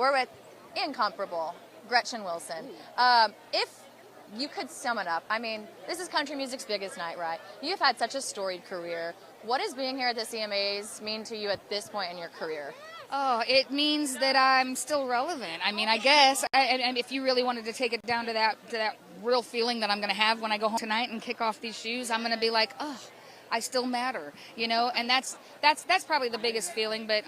We're with incomparable Gretchen Wilson. If you could sum it up, I mean, this is country music's biggest night, right? You've had such a storied career. What does being here at the CMAs mean to you at this point in your career? Oh, it means that I'm still relevant. I mean, I guess, and if you really wanted to take it down to that real feeling that I'm going to have when I go home tonight and kick off these shoes, I'm going to be like, oh, I still matter, you know. And that's probably the biggest feeling. But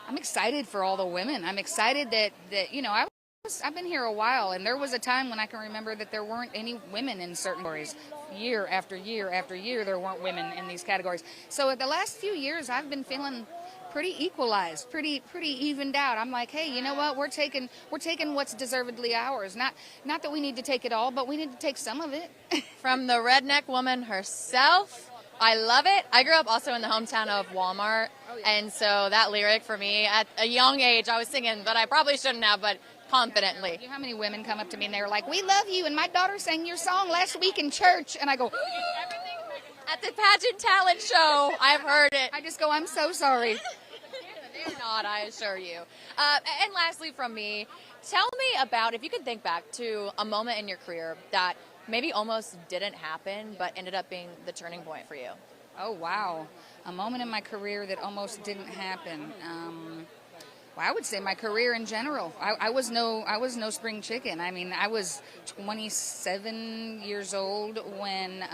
I'm excited for all the women. I'm excited that you know I've been here a while, and there was a time when I can remember that there weren't any women in certain categories. Year after year after year, there weren't women in these categories. So the last few years, I've been feeling pretty equalized, pretty evened out. I'm like, hey, you know what? We're taking what's deservedly ours. Not that we need to take it all, but we need to take some of it. From the redneck woman herself. I love it. I grew up also in the hometown of Walmart, and so that lyric for me at a young age, I was singing, but I probably shouldn't have, but confidently. You know how many women come up to me and they're like, we love you, and my daughter sang your song last week in church, and I go, at the pageant talent show, I've heard it. I just go, I'm so sorry. They're not, I assure you. And lastly from me, tell me about, if you could think back to a moment in your career that maybe almost didn't happen, but ended up being the turning point for you. Oh, wow. A moment in my career that almost didn't happen. Well, I would say my career in general. I was no spring chicken. I mean, I was 27 years old when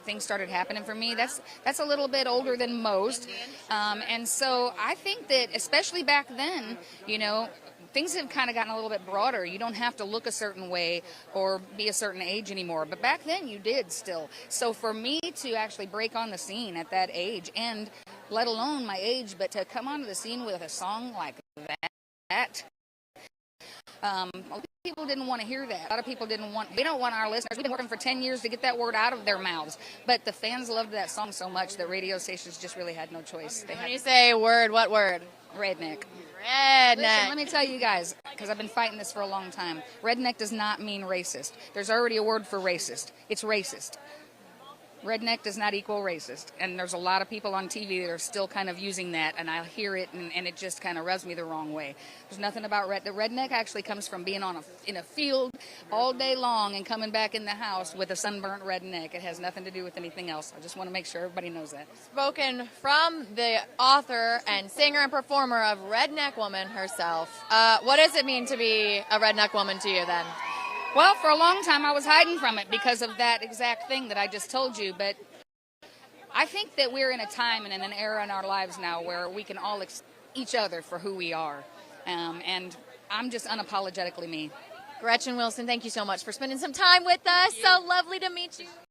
things started happening for me. That's a little bit older than most. And so I think that especially back then, you know, things have kind of gotten a little bit broader. You don't have to look a certain way or be a certain age anymore. But back then you did still. So for me to actually break on the scene at that age, and let alone my age, but to come onto the scene with a song like that, a lot of people didn't want to hear that. A lot of people we don't want our listeners. We've been working for 10 years to get that word out of their mouths. But the fans loved that song so much that radio stations just really had no choice. When you say word, what word? Redneck. Redneck. Listen, let me tell you guys, because I've been fighting this for a long time. Redneck does not mean racist. There's already a word for racist. It's racist. Redneck does not equal racist. And there's a lot of people on TV that are still kind of using that, and I hear it, and it just kind of rubs me the wrong way. There's nothing about the redneck actually comes from being in a field all day long and coming back in the house with a sunburnt redneck. It has nothing to do with anything else. I just want to make sure everybody knows that. Spoken from the author and singer and performer of Redneck Woman herself. What does it mean to be a redneck woman to you then? Well, for a long time I was hiding from it because of that exact thing that I just told you, but I think that we're in a time and in an era in our lives now where we can all accept each other for who we are, and I'm just unapologetically me. Gretchen Wilson, thank you so much for spending some time with us. So lovely to meet you.